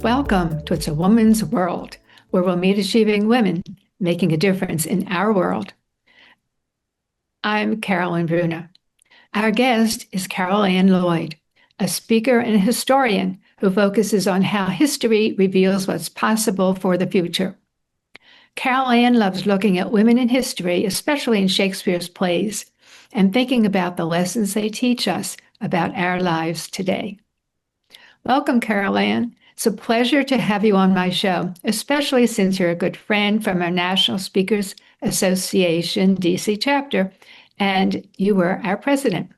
Welcome to It's a Woman's World, where we'll meet achieving women making a difference in our world. I'm Carolyn Bruna. Our guest is Carol Ann Lloyd, a speaker and historian who focuses on how history reveals what's possible for the future. Carol Ann loves looking at women in history, especially in Shakespeare's plays, and thinking about the lessons they teach us about our lives today. Welcome, Carol Ann. It's a pleasure to have you on my show, especially since you're a good friend from our National Speakers Association DC chapter, and you were our president.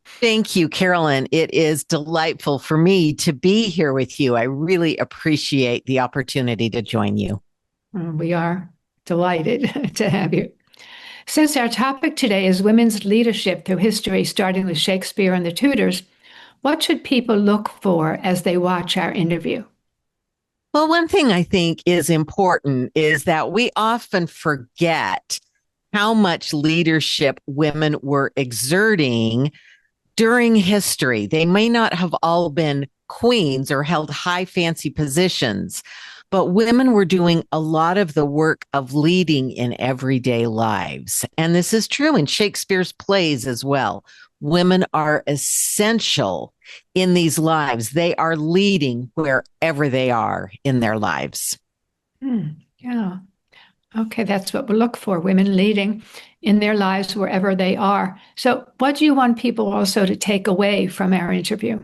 Thank you, Carolyn. It is delightful for me to be here with you. I really appreciate the opportunity to join you. We are delighted to have you. Since our topic today is women's leadership through history, starting with Shakespeare and the Tudors, what should people look for as they watch our interview? Well, one thing I think is important is that we often forget how much leadership women were exerting during history. They may not have all been queens or held high fancy positions, but women were doing a lot of the work of leading in everyday lives. And this is true in Shakespeare's plays as well. Women are essential in these lives. They are leading wherever they are in their lives. Yeah. Okay, that's what we look for, women leading in their lives wherever they are. So what do you want people also to take away from our interview?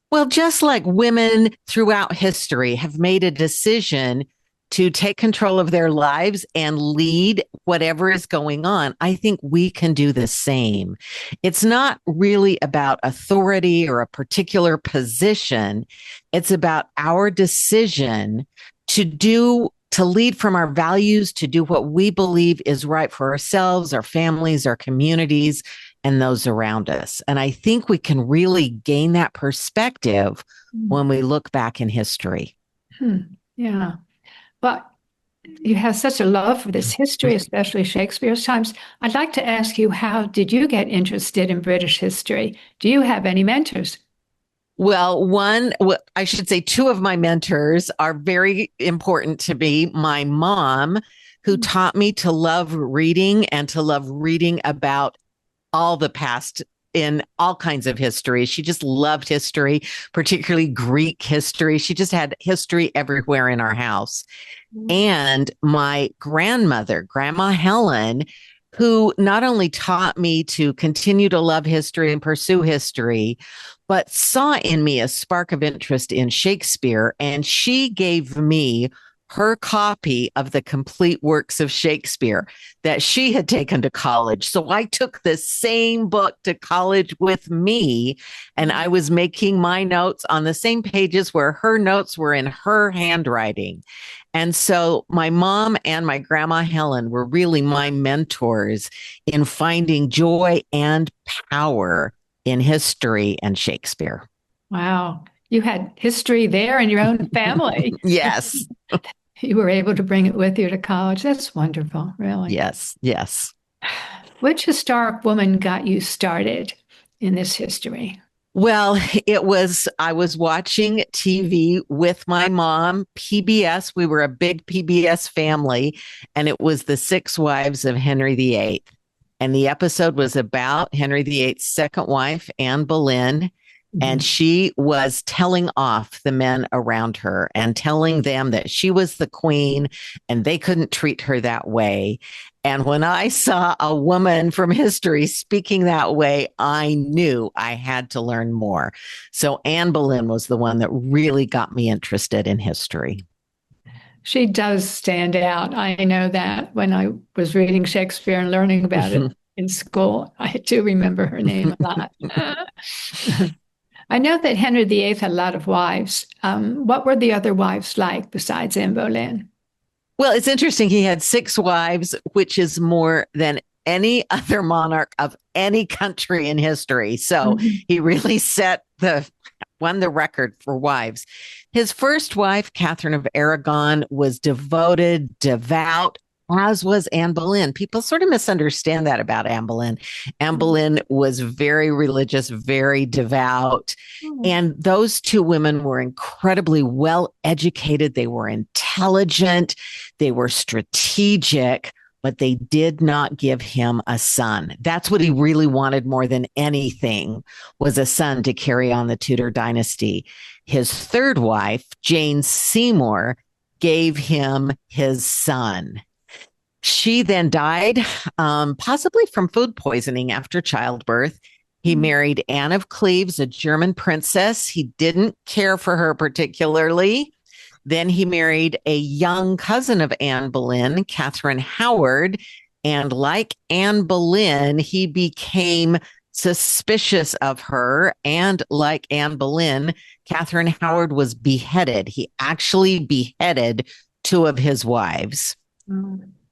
Well, just like women throughout history have made a decision to take control of their lives and lead whatever is going on, I think we can do the same. It's not really about authority or a particular position. It's about our decision to lead from our values, to do what we believe is right for ourselves, our families, our communities, and those around us. And I think we can really gain that perspective when we look back in history. Yeah. But you have such a love for this history, especially Shakespeare's times. I'd like to ask you, how did you get interested in British history? Do you have any mentors? Well, I should say two of my mentors are very important to me. My mom, who taught me to love reading and to love reading about all the past in all kinds of history. She just loved history, particularly Greek history. She just had history everywhere in our house. And my grandmother, Grandma Helen, who not only taught me to continue to love history and pursue history, but saw in me a spark of interest in Shakespeare. And she gave me her copy of the complete works of Shakespeare that she had taken to college. So I took the same book to college with me, and I was making my notes on the same pages where her notes were in her handwriting. And so my mom and my Grandma Helen were really my mentors in finding joy and power in history and Shakespeare. Wow. You had history there in your own family. Yes. You were able to bring it with you to college. That's wonderful, really. Yes, yes. Which historic woman got you started in this history? Well, I was watching TV with my mom, PBS. We were a big PBS family, and it was The Six Wives of Henry VIII. And the episode was about Henry VIII's second wife, Anne Boleyn. And she was telling off the men around her and telling them that she was the queen and they couldn't treat her that way. And when I saw a woman from history speaking that way, I knew I had to learn more. So Anne Boleyn was the one that really got me interested in history. She does stand out. I know that when I was reading Shakespeare and learning about it in school, I do remember her name a lot. I know that Henry VIII had a lot of wives. What were the other wives like besides Anne Boleyn? Well, it's interesting. He had 6 wives, which is more than any other monarch of any country in history. So he really won the record for wives. His first wife, Catherine of Aragon, was devoted, devout, as was Anne Boleyn. People sort of misunderstand that about Anne Boleyn. Anne Boleyn was very religious, very devout. And those two women were incredibly well educated. They were intelligent. They were strategic, but they did not give him a son. That's what he really wanted more than anything, was a son to carry on the Tudor dynasty. His third wife, Jane Seymour, gave him his son. She then died, possibly from food poisoning after childbirth. He married Anne of Cleves, a German princess. He didn't care for her particularly. Then he married a young cousin of Anne Boleyn, Catherine Howard. And like Anne Boleyn, he became suspicious of her. And like Anne Boleyn, Catherine Howard was beheaded. He actually beheaded two of his wives.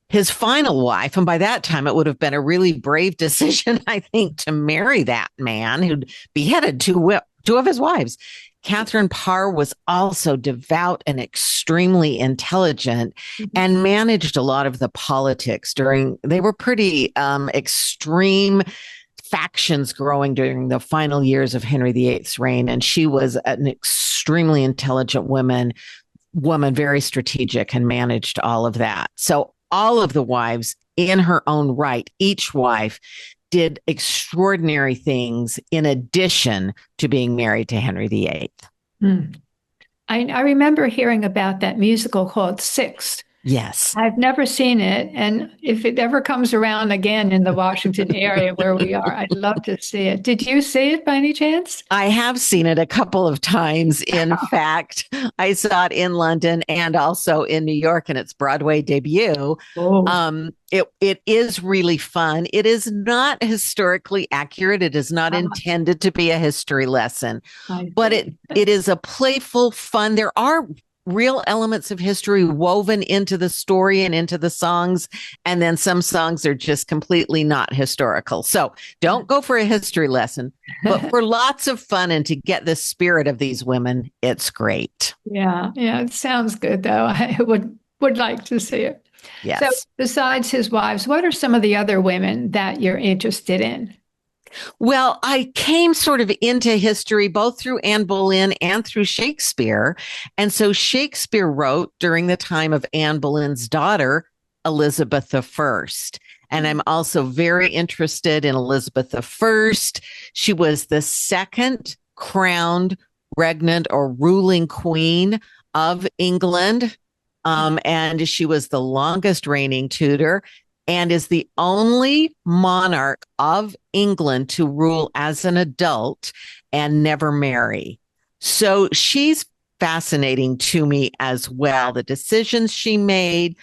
His final wife, and by that time it would have been a really brave decision, I think, to marry that man who'd beheaded two of his wives. Catherine Parr was also devout and extremely intelligent and managed a lot of the politics they were pretty extreme factions growing during the final years of Henry VIII's reign. And she was an extremely intelligent woman, very strategic, and managed all of that. So all of the wives in her own right, each wife did extraordinary things in addition to being married to Henry VIII. I remember hearing about that musical called Six. Yes. I've never seen it. And if it ever comes around again in the Washington area where we are, I'd love to see it. Did you see it by any chance? I have seen it a couple of times. In fact, I saw it in London and also in New York in its Broadway debut. It is really fun. It is not historically accurate. It is not intended to be a history lesson, but it is a playful fun. There are real elements of history woven into the story and into the songs. And then some songs are just completely not historical. So don't go for a history lesson, but for lots of fun and to get the spirit of these women, it's great. Yeah. It sounds good, though. I would like to see it. Yes. So besides his wives, what are some of the other women that you're interested in? Well, I came sort of into history both through Anne Boleyn and through Shakespeare. And so Shakespeare wrote during the time of Anne Boleyn's daughter, Elizabeth I. And I'm also very interested in Elizabeth I. She was the second crowned regnant or ruling queen of England. And she was the longest reigning Tudor, and is the only monarch of England to rule as an adult and never marry. So she's fascinating to me as well. The decisions she made,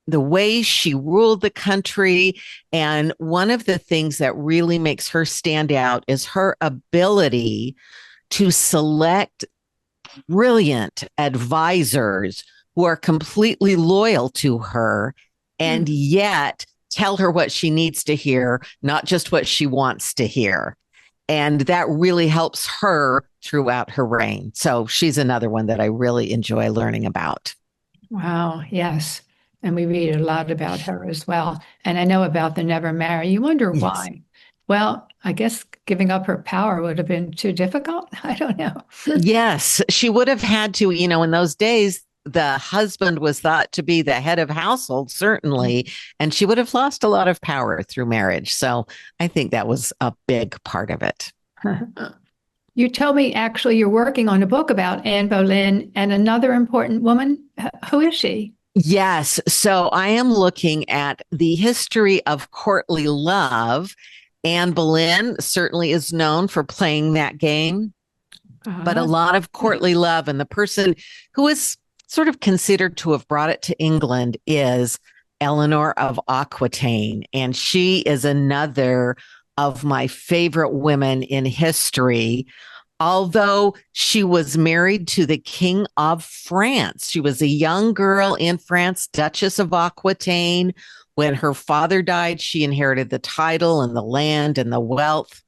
the way she ruled the country. And one of the things that really makes her stand out is her ability to select brilliant advisors who are completely loyal to her and yet tell her what she needs to hear, not just what she wants to hear. And that really helps her throughout her reign. So she's another one that I really enjoy learning about. Wow, yes. And we read a lot about her as well. And I know about the never marry. You wonder why. Yes. Well, I guess giving up her power would have been too difficult. I don't know. Yes, she would have had to, in those days, the husband was thought to be the head of household, certainly, and she would have lost a lot of power through marriage. So I think that was a big part of it. You told me actually you're working on a book about Anne Boleyn and another important woman. Who is she? Yes. So I am looking at the history of courtly love. Anne Boleyn certainly is known for playing that game, but a lot of courtly love. And the person who is sort of considered to have brought it to England is Eleanor of Aquitaine. And she is another of my favorite women in history. Although she was married to the King of France, she was a young girl in France, Duchess of Aquitaine. When her father died, she inherited the title and the land and the wealth.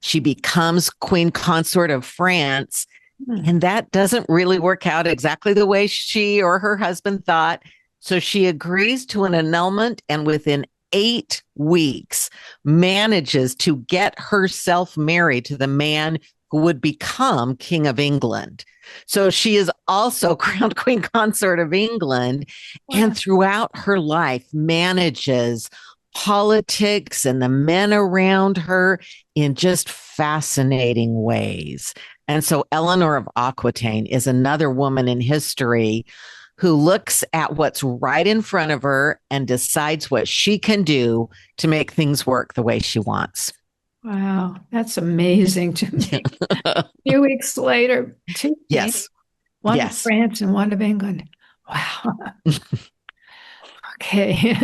She becomes Queen Consort of France. And that doesn't really work out exactly the way she or her husband thought. So she agrees to an annulment and within 8 weeks manages to get herself married to the man who would become King of England. So she is also crowned Queen Consort of England, and throughout her life manages politics and the men around her in just fascinating ways. And so Eleanor of Aquitaine is another woman in history who looks at what's right in front of her and decides what she can do to make things work the way she wants. Wow, that's amazing to me. A few weeks later, two Yes. one yes. of France and one of England. Wow. Okay.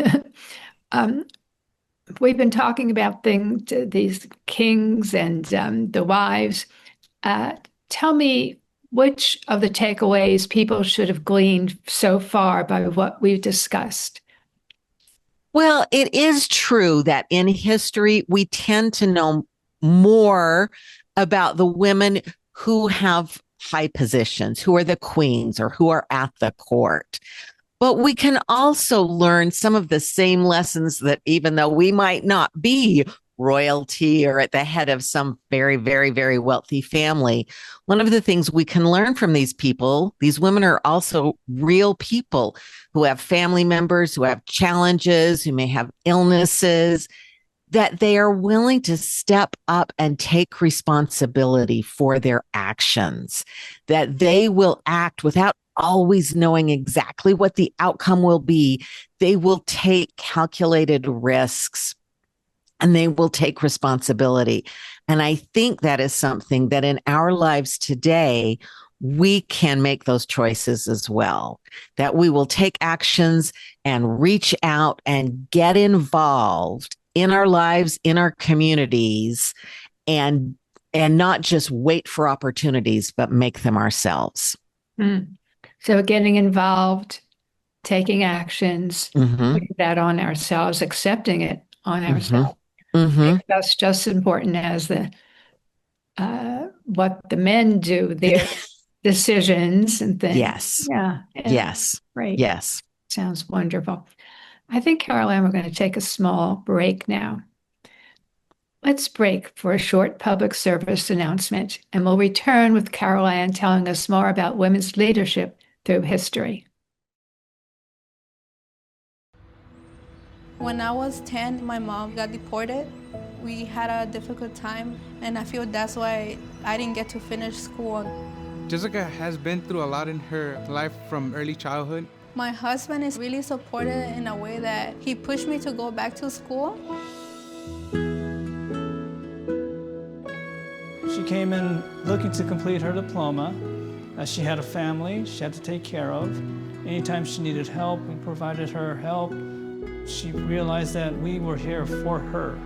We've been talking about these kings and the wives. Tell me which of the takeaways people should have gleaned so far by what we've discussed. Well, it is true that in history, we tend to know more about the women who have high positions, who are the queens or who are at the court. But we can also learn some of the same lessons that even though we might not be royalty or at the head of some very, very, very wealthy family, one of the things we can learn from these people, these women are also real people who have family members, who have challenges, who may have illnesses, that they are willing to step up and take responsibility for their actions, that they will act without always knowing exactly what the outcome will be. They will take calculated risks and they will take responsibility. And I think that is something that in our lives today, we can make those choices as well, that we will take actions and reach out and get involved in our lives, in our communities, and not just wait for opportunities, but make them ourselves. So getting involved, taking actions, putting that on ourselves, accepting it on ourselves. That's just as important as what the men do, their decisions and things. Yes. Yeah. Yes. Great. Yes. Sounds wonderful. I think, Carol Ann, we're going to take a small break now. Let's break for a short public service announcement, and we'll return with Carol Ann telling us more about women's leadership through history. When I was 10, my mom got deported. We had a difficult time, and I feel that's why I didn't get to finish school. Jessica has been through a lot in her life from early childhood. My husband is really supportive in a way that he pushed me to go back to school. She came in looking to complete her diploma. She had a family she had to take care of. Anytime she needed help, we provided her help. She realized that we were here for her.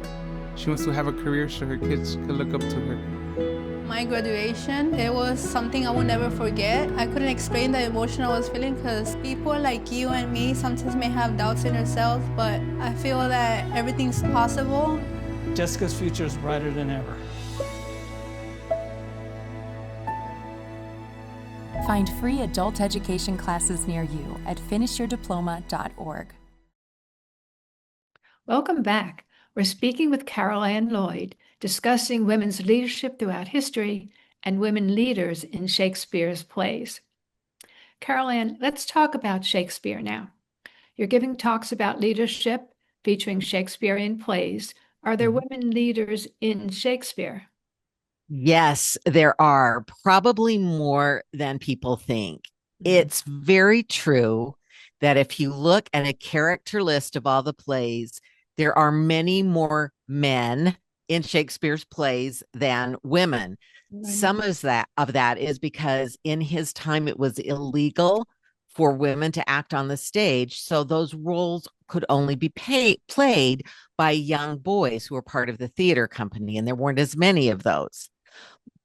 She wants to have a career so her kids can look up to her. My graduation, it was something I will never forget. I couldn't explain the emotion I was feeling because people like you and me sometimes may have doubts in ourselves, but I feel that everything's possible. Jessica's future is brighter than ever. Find free adult education classes near you at finishyourdiploma.org. Welcome back. We're speaking with Carol Ann Lloyd, discussing women's leadership throughout history and women leaders in Shakespeare's plays. Carol Ann, let's talk about Shakespeare now. You're giving talks about leadership featuring Shakespearean plays. Are there women leaders in Shakespeare? Yes, there are, probably more than people think. It's very true that if you look at a character list of all the plays, there are many more men in Shakespeare's plays than women. Some of that is because in his time it was illegal for women to act on the stage, so those roles could only be played by young boys who were part of the theater company, and there weren't as many of those.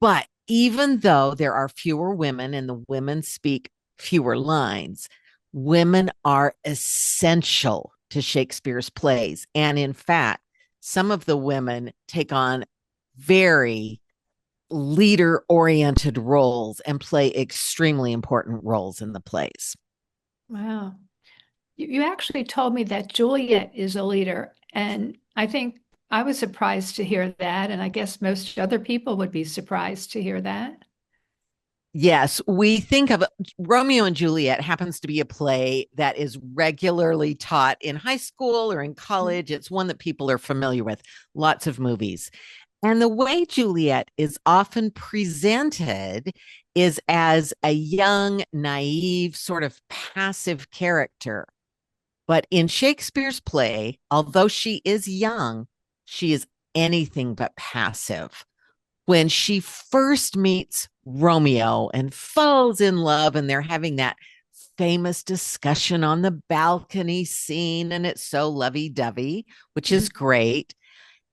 But even though there are fewer women and the women speak fewer lines, women are essential to Shakespeare's plays. And in fact, some of the women take on very leader-oriented roles and play extremely important roles in the plays. Wow. You actually told me that Juliet is a leader, and I think I was surprised to hear that, and I guess most other people would be surprised to hear that. Yes, we think of Romeo and Juliet happens to be a play that is regularly taught in high school or in college. It's one that people are familiar with, lots of movies. And the way Juliet is often presented is as a young, naive, sort of passive character. But in Shakespeare's play, although she is young, she is anything but passive. When she first meets Romeo and falls in love, and they're having that famous discussion on the balcony scene, and it's so lovey-dovey, which is great.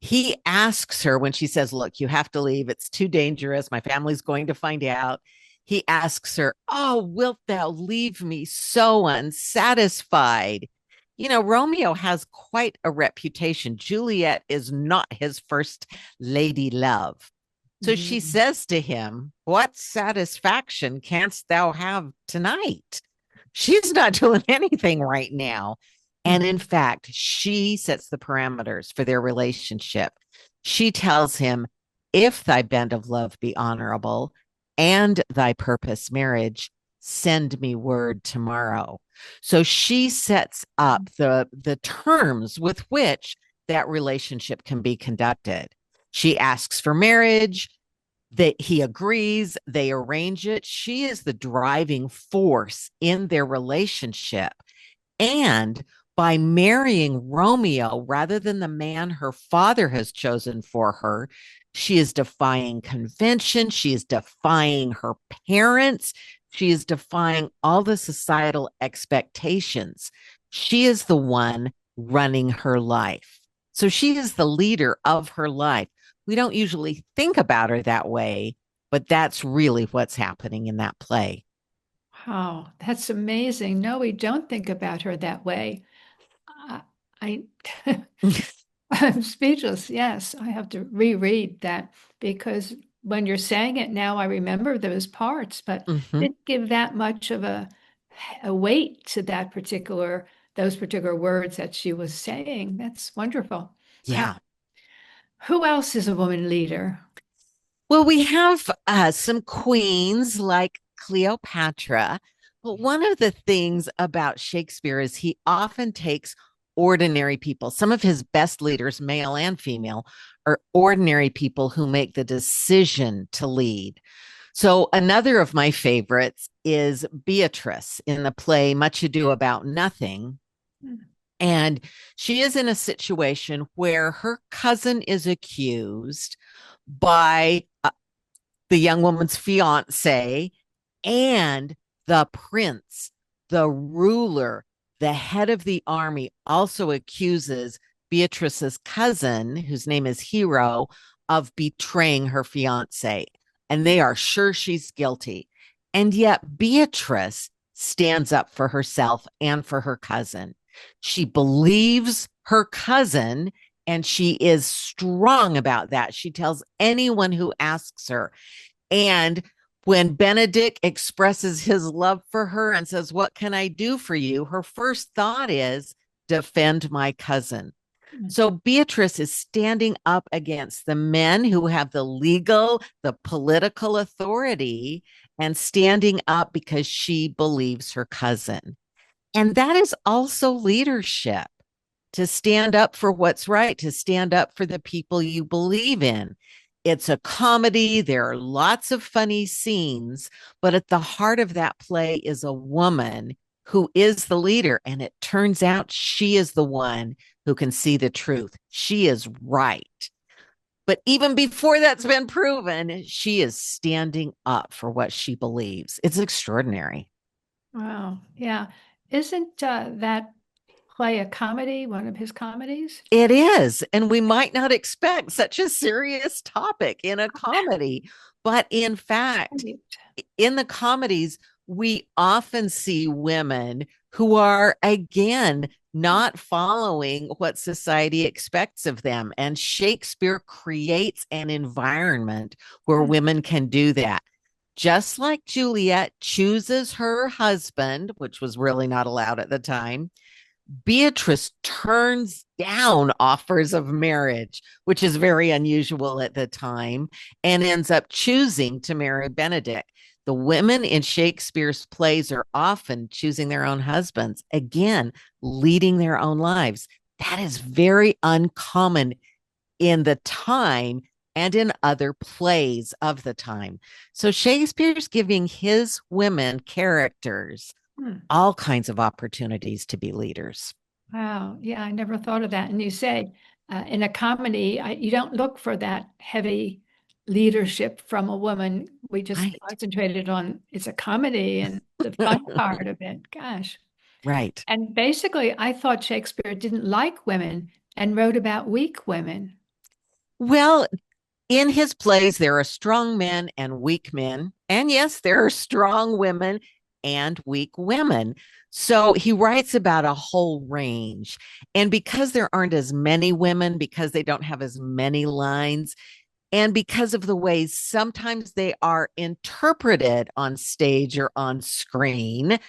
He asks her when she says, look, you have to leave. It's too dangerous. My family's going to find out. He asks her, oh, wilt thou leave me so unsatisfied? You know, Romeo has quite a reputation. Juliet is not his first lady love. So she says to him, what satisfaction canst thou have tonight? She's not doing anything right now. And in fact, she sets the parameters for their relationship. She tells him, if thy bent of love be honorable and thy purpose marriage, send me word tomorrow. So she sets up the terms with which that relationship can be conducted. She asks for marriage, that he agrees, they arrange it. She is the driving force in their relationship. And by marrying Romeo rather than the man her father has chosen for her, she is defying convention. She is defying her parents. She is defying all the societal expectations. She is the one running her life. So she is the leader of her life. We don't usually think about her that way, but that's really what's happening in that play. Wow, that's amazing. No, we don't think about her that way. I I'm speechless. Yes, I have to reread that because when you're saying it now, I remember those parts, but didn't give that much of a weight to those particular words that she was saying. That's wonderful. Yeah. Who else is a woman leader? Well, we have some queens like Cleopatra. But one of the things about Shakespeare is he often takes ordinary people. Some of his best leaders, male and female, are ordinary people who make the decision to lead. So another of my favorites is Beatrice in the play Much Ado About Nothing. And she is in a situation where her cousin is accused by the young woman's fiance, and the prince, the ruler, the head of the army, also accuses Beatrice's cousin, whose name is Hero, of betraying her fiance. And they are sure she's guilty. And yet Beatrice stands up for herself and for her cousin. She believes her cousin, and she is strong about that. She tells anyone who asks her. And when Benedict expresses his love for her and says, what can I do for you? Her first thought is, defend my cousin. So Beatrice is standing up against the men who have the legal, the political authority, and standing up because she believes her cousin. And that is also leadership, to stand up for what's right, to stand up for the people you believe in. It's a comedy. There are lots of funny scenes, but at the heart of that play is a woman who is the leader. And it turns out she is the one who can see the truth. She is right. But even before that's been proven, she is standing up for what she believes. It's extraordinary. Wow. Yeah. Isn't that play a comedy, one of his comedies? It is. And we might not expect such a serious topic in a comedy. But in fact, in the comedies, we often see women who are, again, not following what society expects of them. And Shakespeare creates an environment where women can do that. Just like Juliet chooses her husband, which was really not allowed at the time, Beatrice turns down offers of marriage, which is very unusual at the time, and ends up choosing to marry Benedict. The women in Shakespeare's plays are often choosing their own husbands, again, leading their own lives. That is very uncommon in the time and in other plays of the time. So Shakespeare's giving his women characters all kinds of opportunities to be leaders. Wow. Yeah, I never thought of that. And you say in a comedy, you don't look for that heavy leadership from a woman. We just Right. concentrated on it's a comedy and the fun part of it. Gosh. Right. And basically, I thought Shakespeare didn't like women and wrote about weak women. Well, in his plays, there are strong men and weak men. And yes, there are strong women and weak women. So he writes about a whole range. And because there aren't as many women, because they don't have as many lines, and because of the ways sometimes they are interpreted on stage or on screen,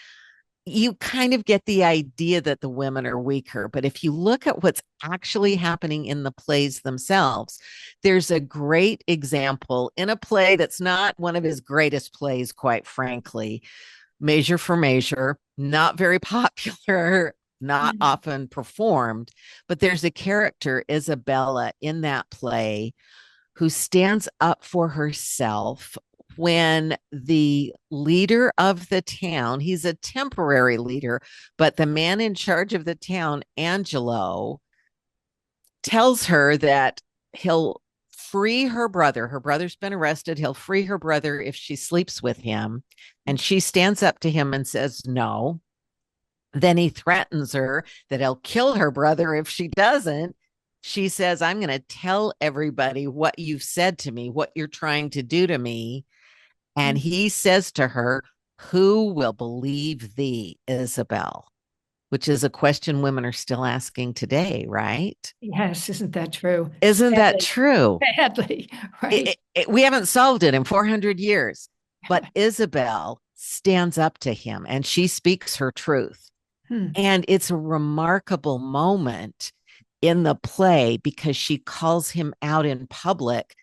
you kind of get the idea that the women are weaker. But if you look at what's actually happening in the plays themselves, there's a great example in a play that's not one of his greatest plays, quite frankly. Measure for Measure, not very popular, not often performed, but there's a character, Isabella, in that play who stands up for herself when the leader of the town, he's a temporary leader, but the man in charge of the town, Angelo, tells her that he'll free her brother. Her brother's been arrested. He'll free her brother if she sleeps with him. And she stands up to him and says no. Then he threatens her that he'll kill her brother if she doesn't. She says, I'm going to tell everybody what you've said to me, what you're trying to do to me. And he says to her, who will believe thee, Isabel? Which is a question women are still asking today, right? Yes, isn't that true? Isn't that true? Badly, right? We haven't solved it in 400 years, but Isabel stands up to him and she speaks her truth. And it's a remarkable moment in the play because she calls him out in public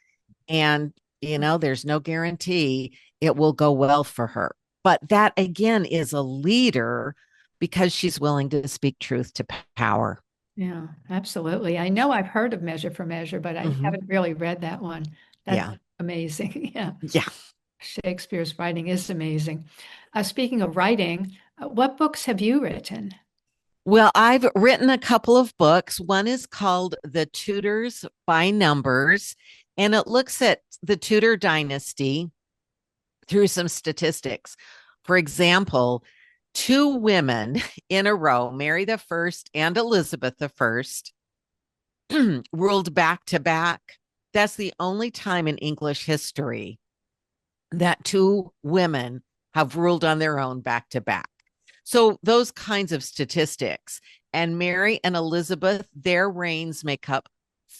and, you know, there's no guarantee it will go well for her. But that again is a leader because she's willing to speak truth to power. Yeah, absolutely. I know I've heard of Measure for Measure, but I haven't really read that one. That's amazing. Yeah. Yeah. Shakespeare's writing is amazing. Speaking of writing, what books have you written? Well, I've written a couple of books. One is called The Tudors by Numbers, and it looks at the Tudor dynasty through some statistics. For example, two women in a row, Mary the First and Elizabeth the First, ruled back to back. That's the only time in English history that two women have ruled on their own back to back. So those kinds of statistics. And Mary and Elizabeth, their reigns make up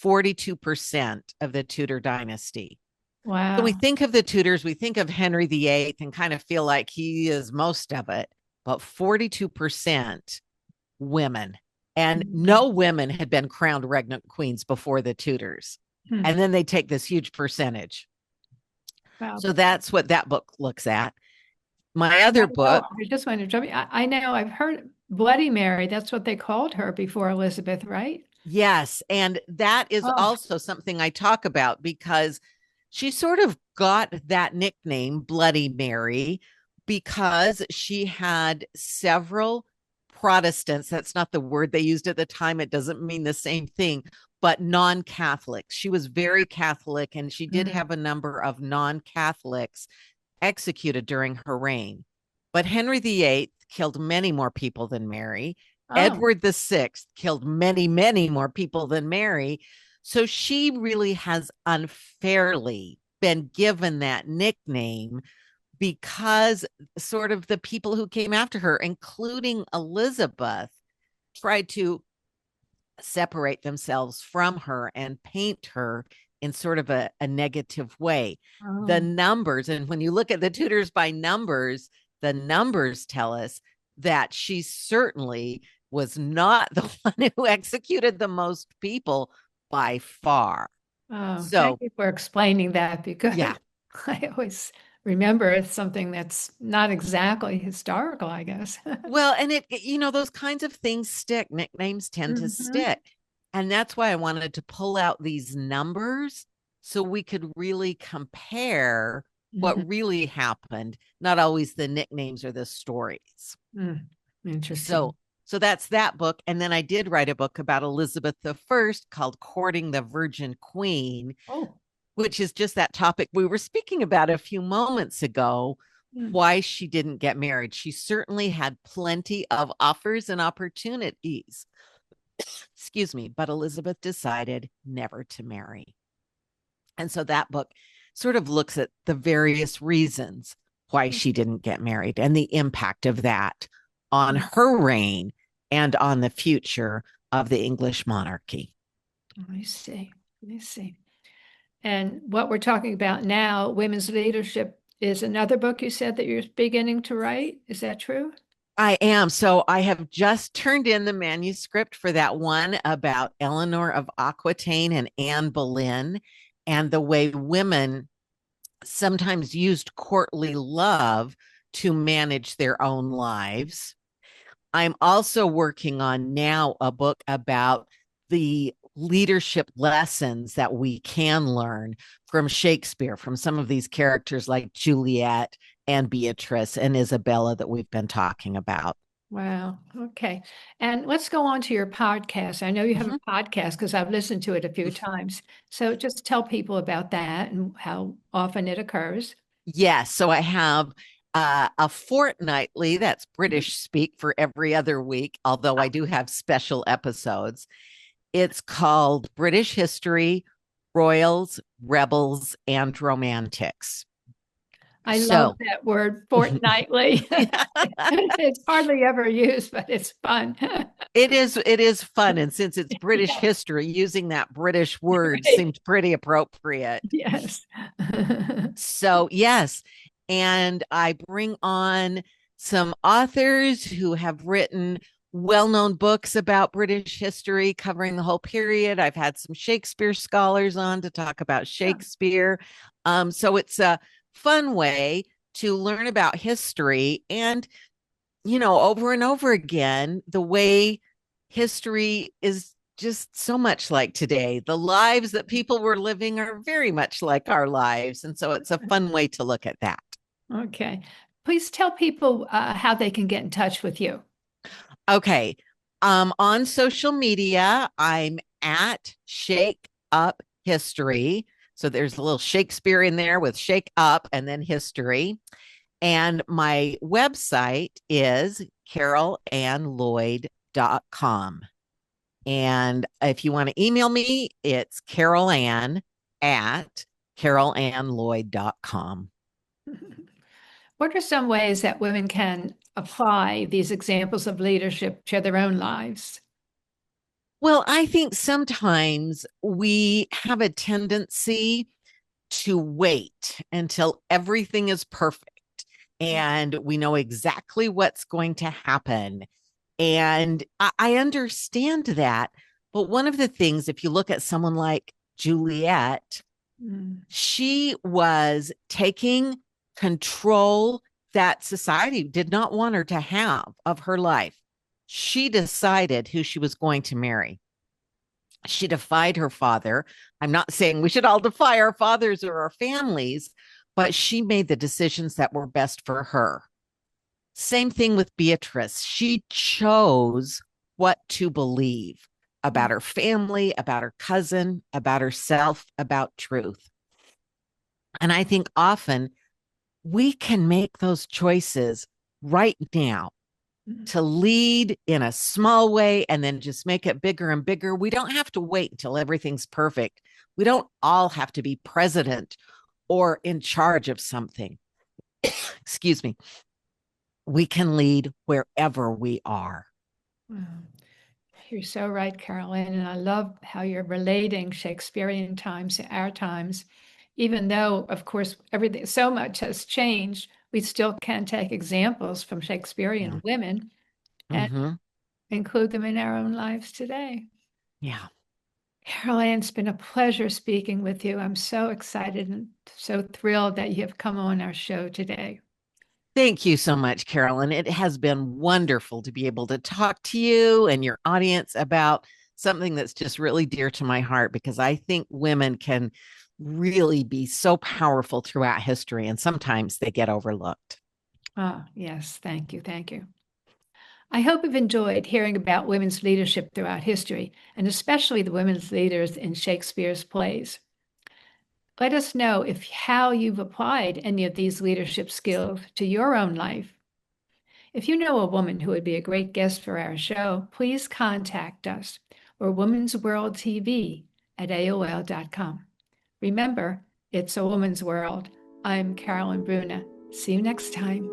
42% of the Tudor dynasty. Wow. So we think of the Tudors, we think of Henry VIII and kind of feel like he is most of it, but 42% women. And no women had been crowned regnant queens before the Tudors. And then they take this huge percentage. Wow. So that's what that book looks at. My other book. I just want to jump in. I know I've heard Bloody Mary. That's what they called her before Elizabeth, right? Yes. And that is also something I talk about because she sort of got that nickname, Bloody Mary, because she had several Protestants. That's not the word they used at the time. It doesn't mean the same thing, but non-Catholics. She was very Catholic, and she did have a number of non-Catholics executed during her reign. But Henry VIII killed many more people than Mary. Edward VI killed many, many more people than Mary. So she really has unfairly been given that nickname because sort of the people who came after her, including Elizabeth, tried to separate themselves from her and paint her in sort of a negative way. The numbers, and when you look at the Tudors by numbers, the numbers tell us that she certainly was not the one who executed the most people by far. Oh, So, thank you for explaining that, because yeah. I always remember it's something that's not exactly historical, I guess. Well, and those kinds of things stick. Nicknames tend to stick. And that's why I wanted to pull out these numbers so we could really compare what really happened, not always the nicknames or the stories. Interesting. So that's that book. And then I did write a book about Elizabeth I called Courting the Virgin Queen, which is just that topic we were speaking about a few moments ago, why she didn't get married. She certainly had plenty of offers and opportunities. Excuse me, but Elizabeth decided never to marry. And so that book sort of looks at the various reasons why she didn't get married and the impact of that on her reign and on the future of the English monarchy. I see. And what we're talking about now, Women's Leadership, is another book you said that you're beginning to write. Is that true? I am. So I have just turned in the manuscript for that one about Eleanor of Aquitaine and Anne Boleyn, and the way women sometimes used courtly love to manage their own lives. I'm also working on now a book about the leadership lessons that we can learn from Shakespeare, from some of these characters like Juliet and Beatrice and Isabella that we've been talking about. Wow. Okay. And let's go on to your podcast. I know you have a podcast because I've listened to it a few times. So just tell people about that and how often it occurs. Yes. So I have a fortnightly, that's British speak for every other week, although I do have special episodes. It's called British History, Royals, Rebels, and Romantics. I love that word, fortnightly. It's hardly ever used, but it's fun. It is fun. And since it's British history, using that British word seemed pretty appropriate. Yes. So, yes. And I bring on some authors who have written well-known books about British history covering the whole period. I've had some Shakespeare scholars on to talk about Shakespeare. So it's a fun way to learn about history and, over and over again, the way history is just so much like today. The lives that people were living are very much like our lives. And so it's a fun way to look at that. Okay. Please tell people how they can get in touch with you. Okay. On social media, I'm at Shake Up History. So there's a little Shakespeare in there with Shake Up and then history. And my website is carolannlloyd.com. And if you want to email me, it's carolann@carolannlloyd.com. What are some ways that women can apply these examples of leadership to their own lives? Well, I think sometimes we have a tendency to wait until everything is perfect and we know exactly what's going to happen. And I understand that. But one of the things, if you look at someone like Juliet, she was taking control that society did not want her to have of her life. She decided who she was going to marry. She defied her father. I'm not saying we should all defy our fathers or our families, but she made the decisions that were best for her. Same thing with Beatrice. She chose what to believe about her family, about her cousin, about herself, about truth. And I think often we can make those choices right now to lead in a small way and then just make it bigger and bigger. We don't have to wait until everything's perfect. We don't all have to be president or in charge of something. Excuse me. We can lead wherever we are. Wow. You're so right, Carolyn. And I love how you're relating Shakespearean times to our times. Even though, of course, everything so much has changed, we still can take examples from Shakespearean women and include them in our own lives today. Yeah. Carol Ann, it's been a pleasure speaking with you. I'm so excited and so thrilled that you have come on our show today. Thank you so much, Carolyn. It has been wonderful to be able to talk to you and your audience about something that's just really dear to my heart, because I think women can really be so powerful throughout history, and sometimes they get overlooked. Oh, yes. Thank you. Thank you. I hope you've enjoyed hearing about women's leadership throughout history, and especially the women's leaders in Shakespeare's plays. Let us know how you've applied any of these leadership skills to your own life. If you know a woman who would be a great guest for our show, please contact us or Women's World TV at AOL.com. Remember, it's a woman's world. I'm Carolyn Bruna. See you next time.